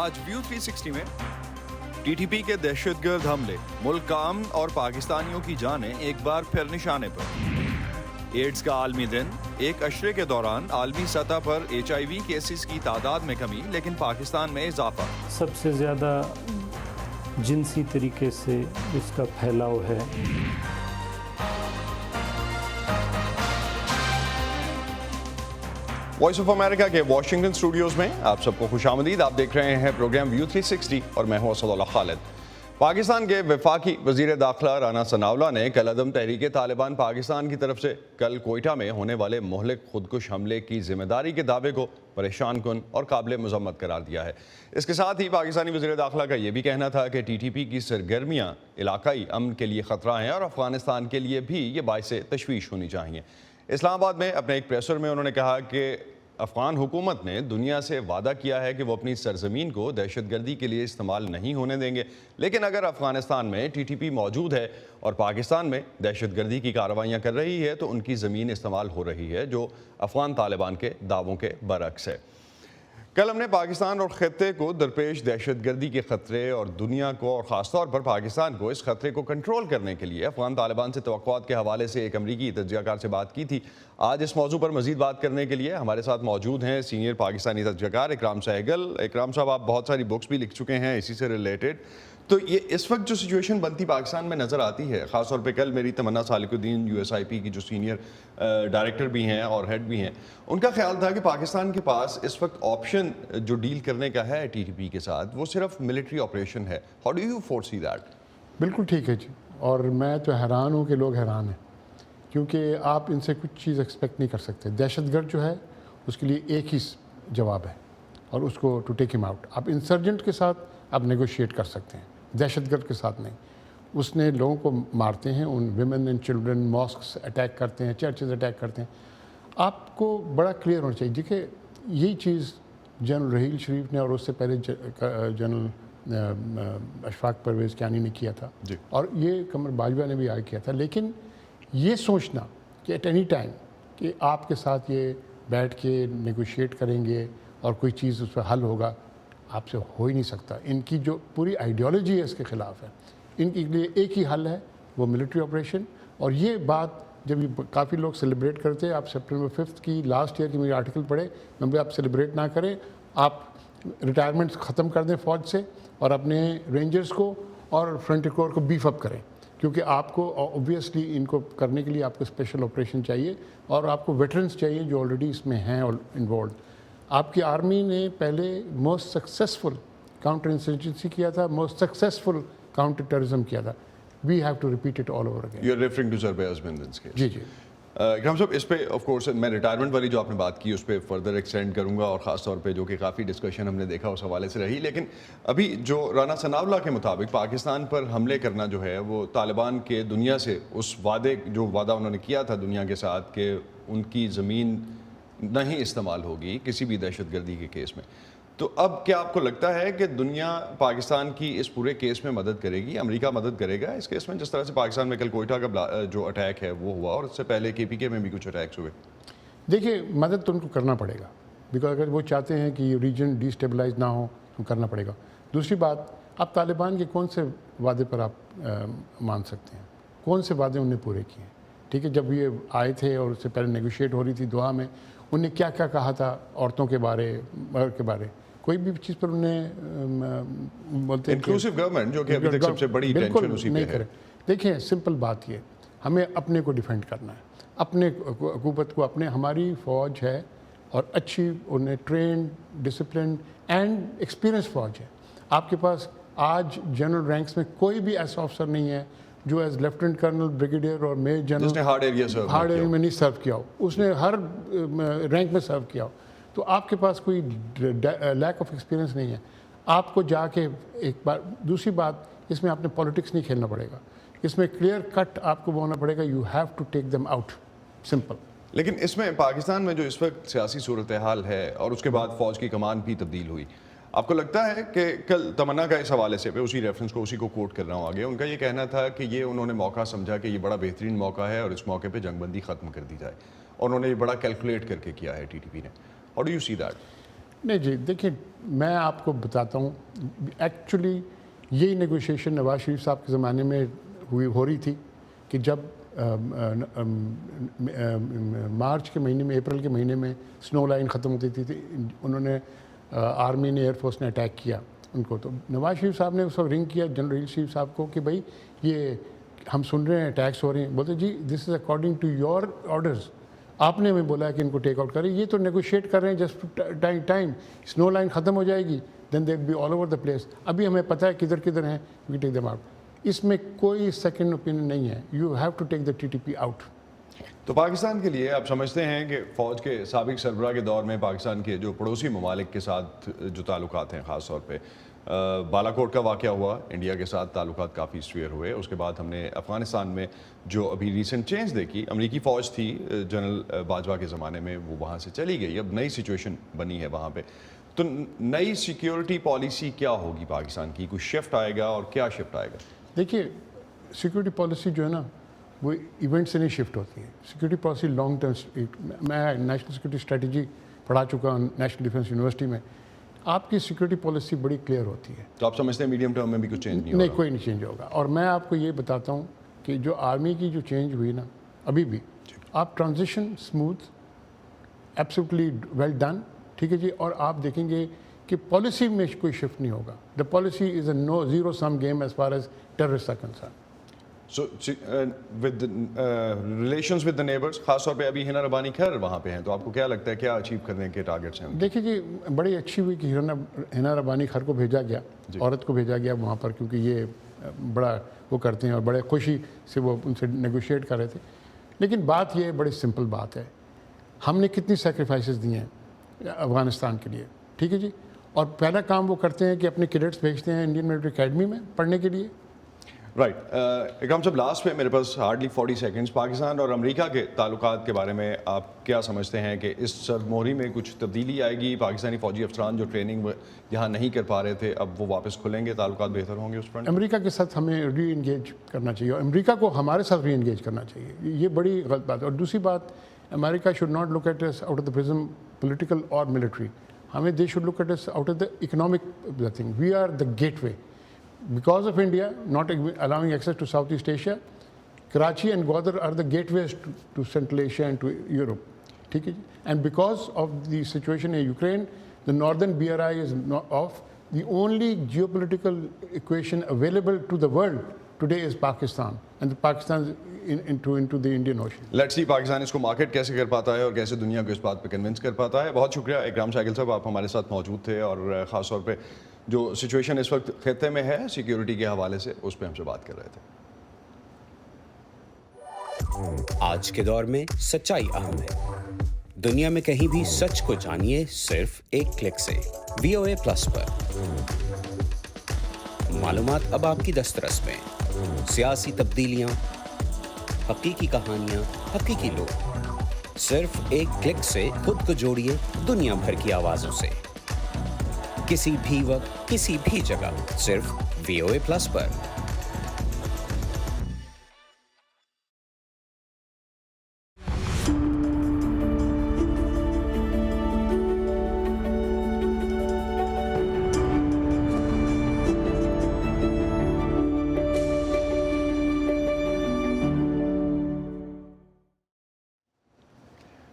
آج ویو 360 میں T T پی کے دہشت گرد حملے، ملک کا امن اور پاکستانیوں کی جانیں ایک بار پھر نشانے پر۔ ایڈز کا عالمی دن، ایک عشرے کے دوران عالمی سطح پر ایچ آئی وی کیسز کی تعداد میں کمی لیکن پاکستان میں اضافہ۔ سب سے زیادہ جنسی طریقے سے اس کا پھیلاؤ ہے۔ وائس آف امریکہ کے واشنگٹن اسٹوڈیوز میں آپ سب کو خوش آمدید۔ آپ دیکھ رہے ہیں پروگرام ویو 360 اور میں ہوں اسد اللہ خالد۔ پاکستان کے وفاقی وزیر داخلہ رانا ثناءاللہ نے کل عدم تحریک طالبان پاکستان کی طرف سے کل کوئٹہ میں ہونے والے مہلک خودکش حملے کی ذمہ داری کے دعوے کو پریشان کن اور قابل مذمت قرار دیا ہے۔ اس کے ساتھ ہی پاکستانی وزیر داخلہ کا یہ بھی کہنا تھا کہ ٹی ٹی پی کی سرگرمیاں علاقائی امن کے لیے خطرہ ہیں اور افغانستان کے لیے بھی یہ باعث تشویش ہونی چاہیے۔ اسلام آباد میں اپنے ایک پریسر میں انہوں نے کہا کہ افغان حکومت نے دنیا سے وعدہ کیا ہے کہ وہ اپنی سرزمین کو دہشت گردی کے لیے استعمال نہیں ہونے دیں گے، لیکن اگر افغانستان میں ٹی ٹی پی موجود ہے اور پاکستان میں دہشت گردی کی کارروائیاں کر رہی ہے تو ان کی زمین استعمال ہو رہی ہے، جو افغان طالبان کے دعووں کے برعکس ہے۔ کل ہم نے پاکستان اور خطے کو درپیش دہشت گردی کے خطرے اور دنیا کو اور خاص طور پر پاکستان کو اس خطرے کو کنٹرول کرنے کے لیے افغان طالبان سے توقعات کے حوالے سے ایک امریکی تجزیہ کار سے بات کی تھی۔ آج اس موضوع پر مزید بات کرنے کے لیے ہمارے ساتھ موجود ہیں سینئر پاکستانی تجزیہ کار اکرام سہگل۔ اکرام صاحب، آپ بہت ساری بکس بھی لکھ چکے ہیں اسی سے ریلیٹڈ، تو یہ اس وقت جو سچویشن بنتی پاکستان میں نظر آتی ہے، خاص طور پہ کل میری تمنا سالک الدین یو ایس آئی پی کی جو سینئر ڈائریکٹر بھی ہیں اور ہیڈ بھی ہیں، ان کا خیال تھا کہ پاکستان کے پاس اس وقت آپشن جو ڈیل کرنے کا ہے ٹی ٹی پی کے ساتھ وہ صرف ملٹری آپریشن ہے۔ How do you foresee that? بالکل ٹھیک ہے جی، اور میں تو حیران ہوں کہ لوگ حیران ہیں، کیونکہ آپ ان سے کچھ چیز ایکسپیکٹ نہیں کر سکتے۔ دہشت گرد جو ہے اس کے لیے ایک ہی جواب ہے اور اس کو ٹو ٹیک ہم آؤٹ۔ آپ انسرجنٹ کے ساتھ آپ نیگوشیٹ کر سکتے ہیں، دہشت گرد کے ساتھ نہیں۔ اس نے لوگوں کو مارتے ہیں، in women and children, masks attack کرتے ہیں، چرچز اٹیک کرتے ہیں۔ آپ کو بڑا کلیئر ہونا چاہیے کہ یہی چیز جنرل رحیل شریف نے اور اس سے پہلے جنرل اشفاق پرویز کیانی نے کیا تھا جی، اور یہ قمر باجوہ نے بھی آگے کیا تھا۔ لیکن یہ سوچنا کہ ایٹ اینی ٹائم کہ آپ کے ساتھ یہ بیٹھ کے نیگوشیٹ کریں گے اور کوئی چیز اس پہ حل ہوگا، آپ سے ہو ہی نہیں سکتا۔ ان کی جو پوری آئیڈیالوجی ہے اس کے خلاف ہے۔ ان کے لیے ایک ہی حل ہے، وہ ملٹری آپریشن۔ اور یہ بات جب کافی لوگ سیلیبریٹ کرتے ہیں، آپ سپٹمبر 5 کی لاسٹ ایئر کی میری آرٹیکل پڑھے، میں آپ سیلیبریٹ نہ کریں، آپ ریٹائرمنٹ ختم کر دیں فوج سے اور اپنے رینجرز کو اور فرنٹی کور کو بیف اپ کریں، کیونکہ آپ کو اوبویسلی ان کو کرنے کے لیے آپ کو اسپیشل آپریشن چاہیے اور آپ کو ویٹرنس چاہیے جو آلریڈی اس میں ہیں انوالوڈ۔ آپ کی آرمی نے پہلے موسٹ سکسیسفل کاؤنٹر انسرجنسی کیا تھا، موسٹ سکسیسفل کاؤنٹر ٹیررزم کیا تھا۔ We have to repeat it all over again. You are referring to سربے ہسبینڈ کیس؟ جی جی اکرام صاحب، اس پہ آف کورس میں ریٹائرمنٹ والی جو آپ نے بات کی اس پہ فردر ایکسٹینڈ کروں گا، اور خاص طور پہ جو کہ کافی ڈسکشن ہم نے دیکھا اس حوالے سے رہی، لیکن ابھی جو رانا ثناءاللہ کے مطابق پاکستان پر حملے کرنا جو ہے وہ طالبان کے دنیا سے اس وعدہ انہوں نے کیا تھا دنیا کے ساتھ کہ ان کی زمین نہیں استعمال ہوگی کسی بھی دہشت گردی کے کیس میں، تو اب کیا آپ کو لگتا ہے کہ دنیا پاکستان کی اس پورے کیس میں مدد کرے گی؟ امریکہ مدد کرے گا اس کیس میں، جس طرح سے پاکستان میں کل کوئٹہ کا جو اٹیک ہے وہ ہوا اور اس سے پہلے کے پی کے میں بھی کچھ اٹیکس ہوئے؟ دیکھیے، مدد تو ان کو کرنا پڑے گا، بیکاز اگر وہ چاہتے ہیں کہ یہ ریجن ڈی اسٹیبلائز نہ ہو تو کرنا پڑے گا۔ دوسری بات، آپ طالبان کے کون سے وعدے پر آپ مان سکتے ہیں؟ کون سے وعدے انہوں نے پورے کیے ہیں؟ ٹھیک ہے، جب یہ آئے تھے اور اس سے پہلے نیگوشیٹ ہو رہی تھی دوحہ میں، انہوں نے کیا کیا کہا تھا عورتوں کے بارے، مرد کے بارے؟ کوئی بھی چیز پر انہیں بولتے ہیں انکلوسیو گورنمنٹ، جو کہ ابھی تک سب سے بڑی ٹینشن اسی پہ ہے۔ دیکھیں، سمپل بات یہ، ہمیں اپنے کو ڈیفینڈ کرنا ہے، اپنے حکومت کو، ہماری فوج ہے اور اچھی انہیں ٹرینڈ، ڈسپلنڈ اینڈ ایکسپیرئنس فوج ہے۔ آپ کے پاس آج جنرل رینکس میں کوئی بھی ایسا افسر نہیں ہے جو ایز لیفٹنٹ کرنل، بریگیڈیئر اور میجر جنرل جس نے ہارڈ ایریا میں نہیں سرو کیا ہو، اس نے ہر رینک میں سرو کیا ہو، تو آپ کے پاس کوئی لیک آف ایکسپیرئنس نہیں ہے۔ آپ کو جا کے ایک بار، دوسری بات، اس میں آپ نے پالیٹکس نہیں کھیلنا پڑے گا، اس میں کلیئر کٹ آپ کو ہونا پڑے گا، you have to take them out, simple. لیکن اس میں پاکستان میں جو اس وقت سیاسی صورتحال ہے اور اس کے بعد فوج کی کمان بھی تبدیل ہوئی، آپ کو لگتا ہے کہ کل تمنا کا اس حوالے سے اسی ریفرنس کو اسی کو کوٹ کر رہا ہوں آگے، ان کا یہ کہنا تھا کہ یہ انہوں نے موقع سمجھا کہ یہ بڑا بہترین موقع ہے اور اس موقع پہ جنگ بندی ختم کر دی جائے، اور انہوں نے یہ بڑا کیلکولیٹ کر کے کیا ہے ٹی ٹی پی نے۔ How do you see that? نہیں جی دیکھیں میں آپ کو بتاتا ہوں ایکچولی یہی نیگوشیشن نواز شریف صاحب کے زمانے میں ہو رہی تھی کہ جب مارچ کے مہینے میں اپریل کے مہینے میں سنو لائن ختم ہوتی تھی انہوں نے آرمی نے ایئر فورس نے اٹیک کیا ان کو. تو نواز شریف صاحب نے اس وقت رنگ کیا جنرل شریف صاحب کو کہ بھائی یہ ہم سن رہے ہیں اٹیکس ہو رہے ہیں. بولتے جی this is according to your orders, آپ نے ہمیں بولا ہے کہ ان کو ٹیک آؤٹ کریں, یہ تو نیگوشیٹ کر رہے ہیں جسٹ ٹائم. سنو لائن ختم ہو جائے گی then they be all over the place. ابھی ہمیں پتہ ہے کدھر کدھر ہیں, وی ٹیک دیم آؤٹ. اس میں کوئی سیکنڈ اوپینین نہیں ہے. You have to take the T T P out. تو پاکستان کے لیے آپ سمجھتے ہیں کہ فوج کے سابق سربراہ کے دور میں پاکستان کے جو پڑوسی ممالک کے ساتھ جو تعلقات ہیں, خاص طور پہ بالا کوٹ کا واقعہ ہوا, انڈیا کے ساتھ تعلقات کافی سویر ہوئے. اس کے بعد ہم نے افغانستان میں جو ابھی ریسنٹ چینج دیکھی, امریکی فوج تھی جنرل باجوہ کے زمانے میں, وہ وہاں سے چلی گئی, اب نئی سچویشن بنی ہے وہاں پہ. تو نئی سیکیورٹی پالیسی کیا ہوگی پاکستان کی؟ کوئی شفٹ آئے گا اور کیا شفٹ آئے گا؟ دیکھیے سیکورٹی پالیسی جو ہے نا وہ ایونٹ سے نہیں شفٹ ہوتی ہے. سیکورٹی پالیسی لانگ ٹرم, میں نیشنل سیکورٹی اسٹریٹجی پڑھا چکا ہوں نیشنل ڈیفینس یونیورسٹی میں. آپ کی سیکورٹی پالیسی بڑی کلیئر ہوتی ہے. تو آپ سمجھتے ہیں میڈیم ٹرم میں بھی کچھ چینج نہیں ہوگا؟ نہیں, کوئی نہیں چینج ہوگا. اور میں آپ کو یہ بتاتا ہوں کہ جو آرمی کی جو چینج ہوئی نا ابھی بھی, آپ transition smooth, absolutely well done, ٹھیک ہے جی. اور آپ دیکھیں گے کہ پالیسی میں کوئی شفٹ نہیں ہوگا. The policy is a no zero sum game as far as terrorist are concern. So with relations with the neighbours, خاص طور پہ ابھی ہنا ربانی خیر وہاں پہ ہیں, تو آپ کو کیا لگتا ہے کیا اچیو کرنے کے ٹارگیٹس ہیں؟ دیکھیے جی بڑی اچھی ہوئی کہ ہنا ربانی خیر کو بھیجا گیا, عورت کو بھیجا گیا وہاں پر, کیونکہ یہ بڑا وہ کرتے ہیں اور بڑے خوشی سے وہ ان سے نیگوشیٹ کر رہے تھے. لیکن بات یہ بڑی سمپل بات ہے, ہم نے کتنی سیکریفائسز دی ہیں افغانستان کے لیے, ٹھیک ہے جی. اور پہلا کام وہ کرتے ہیں کہ اپنے کیڈٹس بھیجتے ہیں انڈین ملٹری اکیڈمی میں پڑھنے کے لیے. رائٹ. اکرام صاحب لاسٹ پہ میرے پاس ہارڈلی 40 سیکنڈس, پاکستان اور امریکہ کے تعلقات کے بارے میں آپ کیا سمجھتے ہیں کہ اس سرموری میں کچھ تبدیلی آئے گی؟ پاکستانی فوجی افسران جو ٹریننگ یہاں نہیں کر پا رہے تھے اب وہ واپس کھلیں گے, تعلقات بہتر ہوں گے اس فرنٹ؟ امریکہ کے ساتھ ہمیں ری انگیج کرنا چاہیے اور امریکہ کو ہمارے ساتھ ری انگیج کرنا چاہیے. یہ بڑی غلط بات ہے. اور دوسری بات, America should not look at this out of the prism political اور ملٹری. ہمیں they should look at this out of the economic thing. We are the gateway. Because of India not allowing access to Southeast Asia, Karachi and Gwadar are the gateways to Central Asia and to Europe. ٹھیک ہے جی. And because of the situation in Ukraine, the northern BRI is not off. The only geopolitical equation available to the world today is Pakistan, and Pakistan is into the Indian Ocean. Let's see Pakistan اس کو market کیسے کر پاتا ہے اور کیسے دنیا کو اس بات پہ کنونس کر پاتا ہے. بہت شکریہ اکرام شاکل صاحب, آپ ہمارے ساتھ موجود تھے اور خاص طور پہ جو سچویشن اس وقت خطے میں ہے سیکیورٹی کے حوالے سے اس پہ ہم سے بات کر رہے تھے. آج کے دور میں سچائی اہم ہے. دنیا میں کہیں بھی سچ کو جانیے صرف ایک کلک سے. VOA پلس پر معلومات اب آپ کی دسترس میں. سیاسی تبدیلیاں, حقیقی کہانیاں, حقیقی لوگ. صرف ایک کلک سے خود کو جوڑیے دنیا بھر کی آوازوں سے. کسی بھی وقت, کسی بھی جگہ, صرف VOA پلس پر.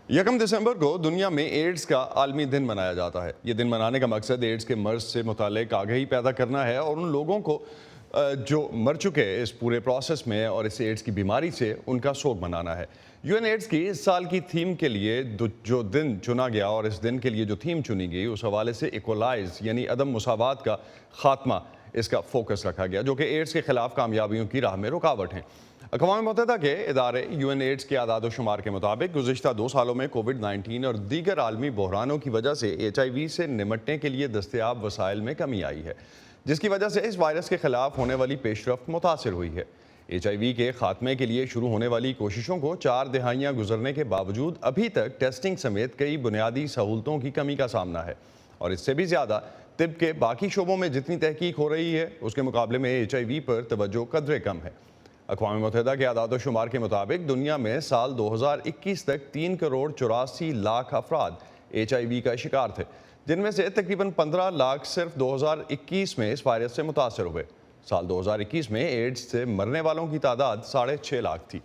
یکم دسمبر کو دنیا میں ایڈز کا عالمی دن منایا جاتا ہے. یہ دن منانے کا مقصد ایڈز کے مرض سے متعلق آگہی پیدا کرنا ہے اور ان لوگوں کو جو مر چکے اس پورے پروسیس میں اور اس ایڈز کی بیماری سے ان کا سوگ منانا ہے. UN ایڈز کی اس سال کی تھیم کے لیے جو دن چنا گیا اور اس دن کے لیے جو تھیم چنی گئی اس حوالے سے ایکولائز یعنی عدم مساوات کا خاتمہ اس کا فوکس رکھا گیا, جو کہ ایڈز کے خلاف کامیابیوں کی راہ میں رکاوٹ ہیں. اقوام متحدہ کے ادارے UN ایڈز کے اعداد و شمار کے مطابق گزشتہ 2 سالوں میں کووڈ-19 اور دیگر عالمی بحرانوں کی وجہ سے HIV سے نمٹنے کے لیے دستیاب وسائل میں کمی آئی ہے, جس کی وجہ سے اس وائرس کے خلاف ہونے والی پیش رفت متاثر ہوئی ہے. HIV کے خاتمے کے لیے شروع ہونے والی کوششوں کو 4 دہائیاں گزرنے کے باوجود ابھی تک ٹیسٹنگ سمیت کئی بنیادی سہولتوں کی کمی کا سامنا ہے, اور اس سے بھی زیادہ طب کے باقی شعبوں میں جتنی تحقیق ہو رہی ہے اس کے مقابلے میں HIV پر توجہ قدرے کم ہے. اقوام متحدہ کے اعداد و شمار کے مطابق دنیا میں سال 2021 تک 3 کروڑ 84 لاکھ افراد HIV کا شکار تھے, جن میں سے تقریباً 15 لاکھ صرف 2021 میں اس وائرس سے متاثر ہوئے۔ سال 2021 میں ایڈز سے مرنے والوں کی تعداد 6.5 لاکھ تھی۔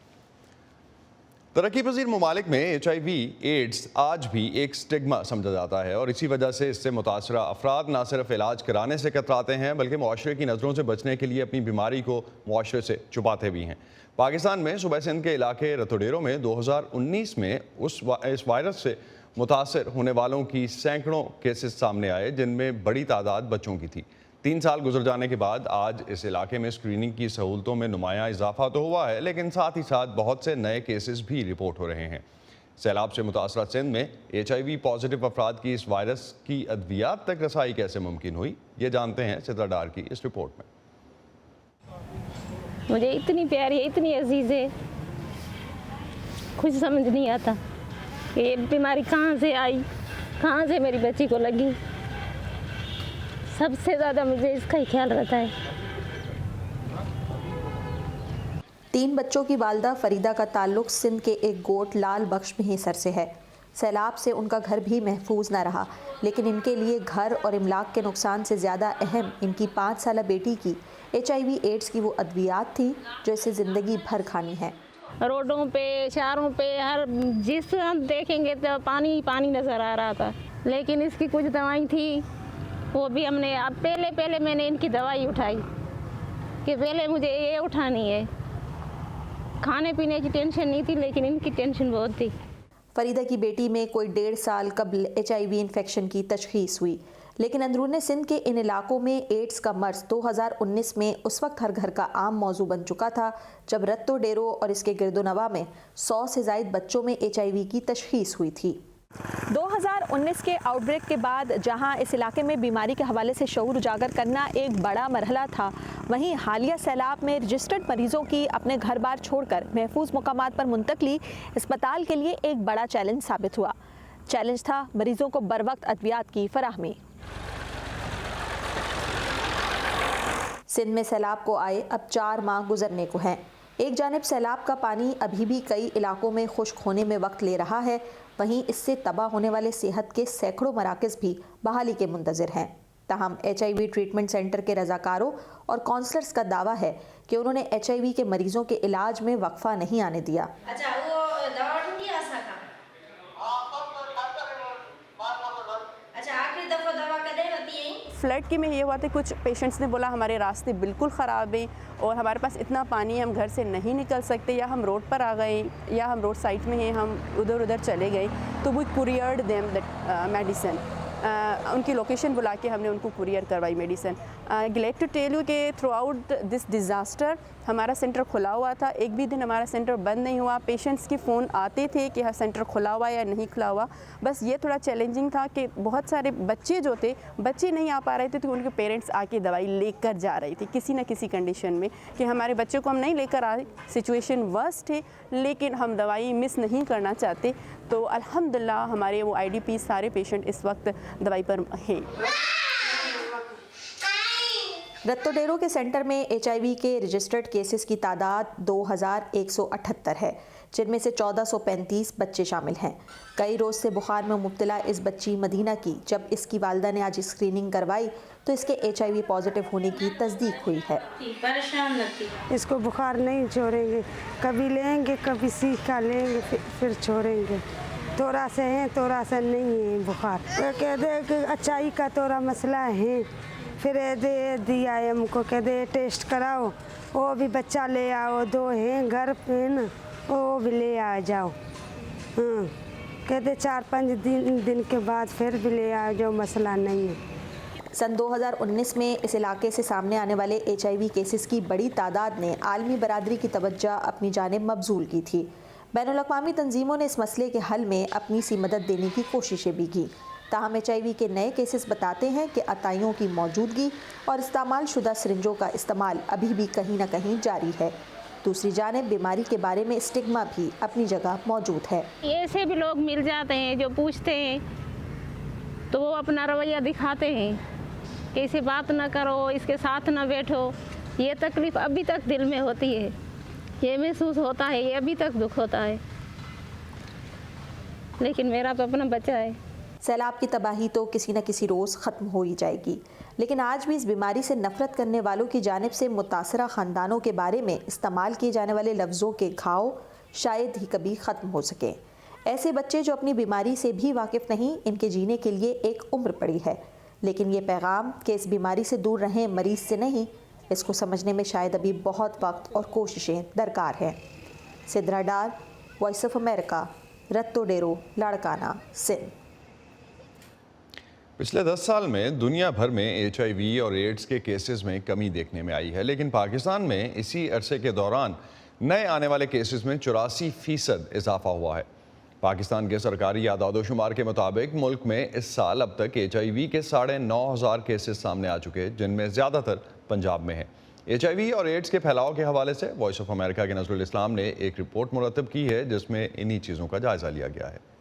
ترقی پذیر ممالک میں HIV ایڈز آج بھی ایک سٹگما سمجھا جاتا ہے اور اسی وجہ سے اس سے متاثرہ افراد نہ صرف علاج کرانے سے کتراتے ہیں بلکہ معاشرے کی نظروں سے بچنے کے لیے اپنی بیماری کو معاشرے سے چھپاتے بھی ہیں۔ پاکستان میں صوبہ سندھ کے علاقے رتو ڈیرو میں 2019 میں اس وائرس سے متاثر ہونے والوں کی سینکڑوں کیسز سامنے آئے جن میں بڑی تعداد بچوں کی تھی۔ 3 سال گزر جانے کے بعد آج اس علاقے میں اسکریننگ کی سہولتوں میں نمایاں اضافہ تو ہوا ہے لیکن ساتھ ہی ساتھ بہت سے نئے کیسز بھی رپورٹ ہو رہے ہیں۔ سیلاب سے متاثرہ سندھ میں HIV پازیٹیو افراد کی اس وائرس کی ادویات تک رسائی کیسے ممکن ہوئی، یہ جانتے ہیں سدرا ڈار کی اس رپورٹ میں۔ مجھے اتنی پیاری ہے، اتنی عزیز ہے، کچھ سمجھ نہیں آتا کہ یہ بیماری کہاں سے آئی، کہاں سے میری بچی کو لگی۔ سب سے زیادہ مجھے اس کا ہی خیال رہتا ہے۔ 3 بچوں کی والدہ فریدہ کا تعلق سندھ کے ایک گوٹ لال بخش مہیسر سے ہے۔ سیلاب سے ان کا گھر بھی محفوظ نہ رہا لیکن ان کے لیے گھر اور املاک کے نقصان سے زیادہ اہم ان کی 5 سالہ بیٹی کی HIV ایڈز کی وہ ادویات تھی جو اسے زندگی بھر کھانی ہے۔ روڈوں پہ، شہروں پہ، ہر جس ہم دیکھیں گے تو پانی پانی نظر آ رہا تھا، لیکن اس کی کچھ دوائیں تھی وہ بھی ہم نے اب پہلے میں نے ان کی دوائی اٹھائی کہ پہلے مجھے یہ اٹھانی ہے۔ کھانے پینے کی ٹینشن نہیں تھی لیکن ان کی ٹینشن بہت تھی۔ فریدہ کی بیٹی میں کوئی 1.5 سال قبل HIV انفیکشن کی تشخیص ہوئی لیکن اندرون سندھ کے ان علاقوں میں ایڈز کا مرض 2019 میں اس وقت ہر گھر کا عام موضوع بن چکا تھا جب رتو ڈیرو اور اس کے گرد و نواح میں 100 سے زائد بچوں میں HIV کی تشخیص ہوئی تھی۔ 2019 کے آؤٹ بریک کے بعد جہاں اس علاقے میں بیماری کے حوالے سے شعور اجاگر کرنا ایک بڑا مرحلہ تھا، وہیں حالیہ سیلاب میں رجسٹرڈ مریضوں کی اپنے گھر بار چھوڑ کر محفوظ مقامات پر منتقلی اسپتال کے لیے ایک بڑا چیلنج ثابت ہوا۔ چیلنج تھا مریضوں کو بروقت ادویات کی فراہمی۔ سندھ میں سیلاب کو آئے اب 4 ماہ گزرنے کو ہیں۔ ایک جانب سیلاب کا پانی ابھی بھی کئی علاقوں میں خشک ہونے میں وقت لے رہا ہے، وہیں اس سے تباہ ہونے والے صحت کے سینکڑوں مراکز بھی بحالی کے منتظر ہیں۔ تاہم HIV ٹریٹمنٹ سینٹر کے رضاکاروں اور کونسلرز کا دعویٰ ہے کہ انہوں نے HIV کے مریضوں کے علاج میں وقفہ نہیں آنے دیا۔ فلڈ کی میں یہ ہوا تھا، کچھ پیشنٹس نے بولا ہمارے راستے بالکل خراب ہیں اور ہمارے پاس اتنا پانی ہم گھر سے نہیں نکل سکتے، یا ہم روڈ پر آ گئے یا ہم روڈ سائڈ میں ہیں، ہم ادھر چلے گئے تو وی کوریئرڈ دیم دیٹ میڈیسن۔ ان کی لوکیشن بلا کے ہم نے ان کو کوریئر کروائی medicine. Glad to tell you کہ تھرو آؤٹ دس ڈیزاسٹر ہمارا سینٹر کھلا ہوا تھا، ایک بھی دن ہمارا سینٹر بند نہیں ہوا۔ پیشنٹس کے فون آتے تھے کہ سینٹر کھلا ہوا یا نہیں کھلا ہوا، بس یہ تھوڑا چیلنجنگ تھا کہ بہت سارے بچے جو تھے بچے نہیں آ پا رہے تھے تو ان کے پیرنٹس آ کے دوائی لے کر جا رہی تھی کسی نہ کسی کنڈیشن میں کہ ہمارے بچے کو ہم نہیں لے کر آئے، سچویشن ورسٹ ہے لیکن ہم دوائی مس نہیں کرنا چاہتے۔ تو الحمدللہ ہمارے وہ IDP سارے پیشنٹ اس وقت دوائی پر ہیں۔ رتو ڈیرو کے سینٹر میں HIV کے رجسٹرڈ کیسز کی تعداد 2178 ہے جن میں سے 1435 بچے شامل ہیں۔ کئی روز سے بخار میں مبتلا اس بچی مدینہ کی جب اس کی والدہ نے آج اسکریننگ کروائی تو اس کے HIV پازیٹیو ہونے کی تصدیق ہوئی ہے۔ اس کو بخار نہیں چھوڑیں گے، کبھی لیں گے کبھی سیکھا لیں گے پھر چھوڑیں گے۔ تھوڑا سے ہیں تھوڑا سا نہیں ہے بخار، کہہ دے کہ اچائی کا تھوڑا مسئلہ ہے، پھر دے دیا ہے ہم کو کہ دے ٹیسٹ کراؤ، وہ بھی بچہ لے آؤ، 2 ہیں گھر پہ نا، وہ بھی لے آ جاؤ۔ کہتے 4-5 دن کے بعد پھر بھی لے آ جاؤ، مسئلہ نہیں ہے۔ سن 2019 میں اس علاقے سے سامنے آنے والے HIV کیسز کی بڑی تعداد نے عالمی برادری کی توجہ اپنی جانب مبذول کی تھی۔ بین الاقوامی تنظیموں نے اس مسئلے کے حل میں اپنی سی مدد دینے کی کوششیں بھی کی، تاہم HIV کے نئے کیسز بتاتے ہیں کہ عطائیوں کی موجودگی اور استعمال شدہ سرنجوں کا استعمال ابھی بھی کہیں نہ کہیں جاری ہے۔ دوسری جانب بیماری کے بارے میں اسٹگما بھی اپنی جگہ موجود ہے۔ ایسے بھی لوگ مل جاتے ہیں جو پوچھتے ہیں تو وہ اپنا رویہ دکھاتے ہیں کہ اسے بات نہ کرو، اس کے ساتھ نہ بیٹھو۔ یہ تکلیف ابھی تک دل میں ہوتی ہے، یہ محسوس ہوتا ہے، یہ ابھی تک دکھ ہوتا ہے، لیکن میرا تو اپنا بچہ ہے۔ سیلاب کی تباہی تو کسی نہ کسی روز ختم ہو ہی جائے گی، لیکن آج بھی اس بیماری سے نفرت کرنے والوں کی جانب سے متاثرہ خاندانوں کے بارے میں استعمال کیے جانے والے لفظوں کے گھاؤ شاید ہی کبھی ختم ہو سکیں۔ ایسے بچے جو اپنی بیماری سے بھی واقف نہیں، ان کے جینے کے لیے ایک عمر پڑی ہے، لیکن یہ پیغام کہ اس بیماری سے دور رہیں، مریض سے نہیں، اس کو سمجھنے میں شاید ابھی بہت وقت اور کوششیں درکار ہیں۔ Sidra Dar, voice of America, Ratodero, Larkana, Sindh. پچھلے 10 سال میں دنیا بھر میں HIV اور ایڈز کے کیسز میں کمی دیکھنے میں آئی ہے، لیکن پاکستان میں اسی عرصے کے دوران نئے آنے والے کیسز میں 84% اضافہ ہوا ہے۔ پاکستان کے سرکاری اعداد و شمار کے مطابق ملک میں اس سال اب تک HIV کے 9,500 کیسز سامنے آ چکے، جن میں زیادہ تر پنجاب میں ہیں۔ HIV اور ایڈز کے پھیلاؤ کے حوالے سے وائس آف امریکہ کے نظر الاسلام نے ایک رپورٹ مرتب کی ہے جس میں انہی چیزوں کا جائزہ لیا گیا ہے۔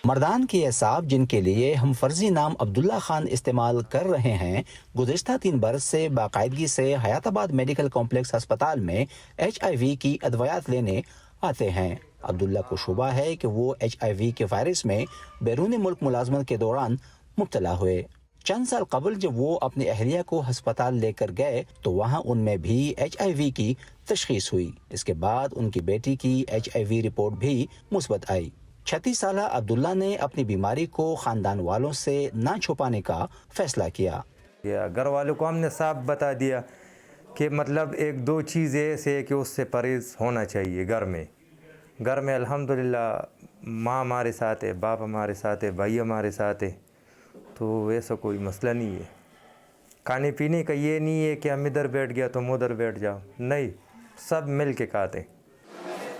مردان کے اعصاب جن کے لیے ہم فرضی نام عبداللہ خان استعمال کر رہے ہیں، گزشتہ 3 برس سے باقاعدگی سے حیات آباد میڈیکل کمپلیکس ہسپتال میں HIV کی ادویات لینے آتے ہیں۔ عبداللہ کو شبہ ہے کہ وہ HIV کے وائرس میں بیرون ملک ملازمت کے دوران مبتلا ہوئے۔ چند سال قبل جب وہ اپنی اہلیہ کو ہسپتال لے کر گئے تو وہاں ان میں بھی HIV کی تشخیص ہوئی۔ اس کے بعد ان کی بیٹی کی HIV رپورٹ بھی مثبت آئی۔ 36 سالہ عبداللہ نے اپنی بیماری کو خاندان والوں سے نہ چھپانے کا فیصلہ کیا۔ گھر والوں کو ہم نے صاف بتا دیا کہ مطلب 1-2 چیز ایسے ہے کہ اس سے پرہیز ہونا چاہیے۔ گھر میں الحمدللہ ماں ہمارے ساتھ ہے، باپ ہمارے ساتھ ہے، بھائی ہمارے ساتھ ہے، تو ایسا کوئی مسئلہ نہیں ہے۔ کھانے پینے کا یہ نہیں ہے کہ ہم ادھر بیٹھ گیا تم ادھر بیٹھ جاؤ، نہیں، سب مل کے کھاتے ہیں۔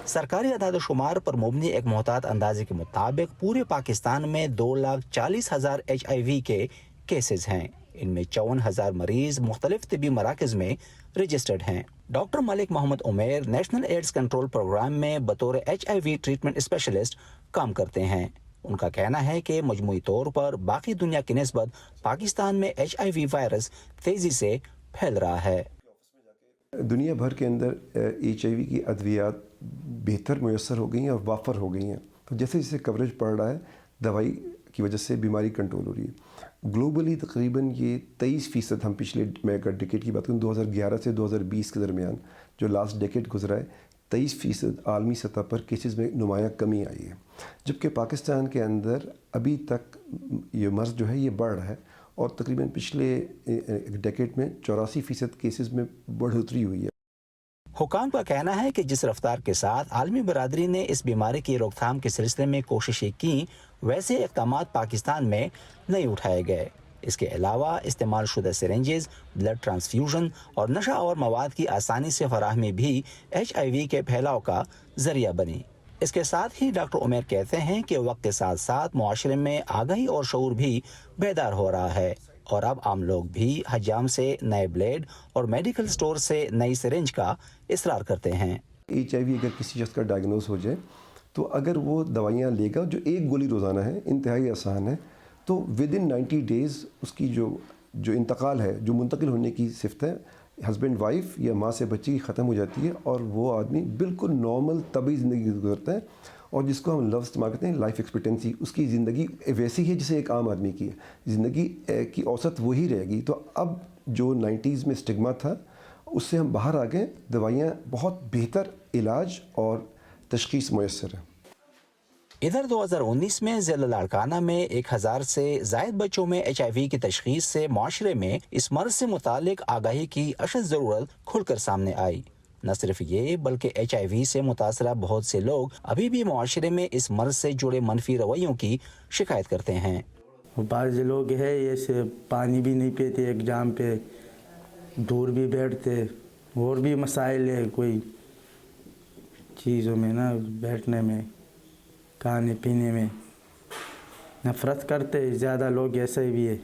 سرکاری اعداد و شمار پر مبنی ایک محتاط اندازے کے مطابق پورے پاکستان میں 2,40,000 HIV کے کیسز ہیں۔ ان میں 54,000 مریض مختلف طبی مراکز میں رجسٹرڈ ہیں۔ Doctor Malik Muhammad Umair national AIDS control programme میں بطور HIV ٹریٹمنٹ اسپیشلسٹ کام کرتے ہیں۔ ان کا کہنا ہے کہ مجموعی طور پر باقی دنیا کی نسبت پاکستان میں HIV وائرس تیزی سے پھیل رہا ہے۔ دنیا بھر کے اندر HIV کی ادویات بہتر میسر ہو گئی ہیں اور وافر ہو گئی ہیں، تو جیسے جیسے کوریج بڑھ رہا ہے دوائی کی وجہ سے بیماری کنٹرول ہو رہی ہے۔ گلوبلی تقریباً یہ 23% ہم پچھلے، میں اگر ڈیکیڈ کی بات کروں 2011 سے 2020 کے درمیان جو لاسٹ ڈیکیڈ گزرا ہے، 23% عالمی سطح پر کیسز میں نمایاں کمی آئی ہے، جبکہ پاکستان کے اندر ابھی تک یہ مرض جو ہے یہ بڑھ رہا ہے اور تقریباً پچھلے ڈیکیڈ میں 84% کیسز میں بڑھوتری ہوئی ہے۔ حکام کا کہنا ہے کہ جس رفتار کے ساتھ عالمی برادری نے اس بیماری کی روک تھام کے سلسلے میں کوششیں کی، ویسے اقدامات پاکستان میں نہیں اٹھائے گئے۔ اس کے علاوہ استعمال شدہ سرنجز، بلڈ ٹرانسفیوژن اور نشہ آور مواد کی آسانی سے فراہمی بھی HIV کے پھیلاؤ کا ذریعہ بنی۔ اس کے ساتھ ہی ڈاکٹر عمیر کہتے ہیں کہ وقت کے ساتھ ساتھ معاشرے میں آگاہی اور شعور بھی بیدار ہو رہا ہے، اور اب عام لوگ بھی حجام سے نئے بلیڈ اور میڈیکل سٹور سے نئی سرنج کا اصرار کرتے ہیں۔ HIV اگر کسی شخص کا ڈائگنوز ہو جائے تو اگر وہ دوائیاں لے گا جو 1 گولی روزانہ ہے، انتہائی آسان ہے، تو ودن 90 ڈیز اس کی جو انتقال ہے، جو منتقل ہونے کی صفت ہے، ہسبینڈ وائف یا ماں سے بچے کی ختم ہو جاتی ہے اور وہ آدمی بالکل نارمل طبی زندگی گزرتا ہے، اور جس کو ہم لفظ استعمال کرتے ہیں لائف ایکسپیکٹنسی، اس کی زندگی ویسی ہے جیسے ایک عام آدمی کی ہے، زندگی کی اوسط وہی رہے گی۔ تو اب جو 90s میں اسٹگما تھا اس سے ہم باہر آ گئے، دوائیاں بہت بہتر علاج اور تشخیص میسر ہے۔ ادھر 2019 میں ضلع لاڑکانہ میں 1000 سے زائد بچوں میں HIV کی تشخیص سے معاشرے میں اس مرض سے متعلق آگاہی کی اشد ضرورت کھل کر سامنے آئی۔ نہ صرف یہ بلکہ HIV سے متاثرہ بہت سے لوگ ابھی بھی معاشرے میں اس مرض سے جڑے منفی رویوں کی شکایت کرتے ہیں۔ بعض لوگ ہے ایسے پانی بھی نہیں پیتے، ایگزام پہ دور بھی بیٹھتے، اور بھی مسائل ہے کوئی چیزوں میں نا، بیٹھنے میں، کھانے پینے میں نفرت کرتے زیادہ لوگ، ایسے بھی ہے۔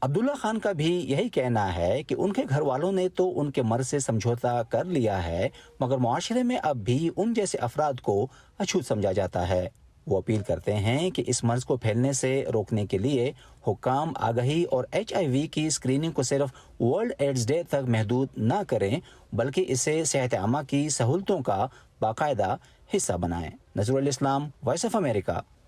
عبداللہ خان کا بھی یہی کہنا ہے کہ ان کے گھر والوں نے تو ان کے مرض سے سمجھوتا کر لیا ہے، مگر معاشرے میں اب بھی ان جیسے افراد کو اچھوت سمجھا جاتا ہے۔ وہ اپیل کرتے ہیں کہ اس مرض کو پھیلنے سے روکنے کے لیے حکام آگاہی اور HIV کی اسکریننگ کو صرف ورلڈ ایڈز ڈے تک محدود نہ کریں، بلکہ اسے صحت عامہ کی سہولتوں کا باقاعدہ حصہ بنائیں۔ Nazar ul Islam, voice of America,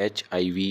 HIV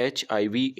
HIV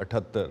78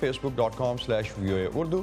facebook.com/VOA Urdu,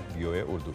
@VOA Urdu।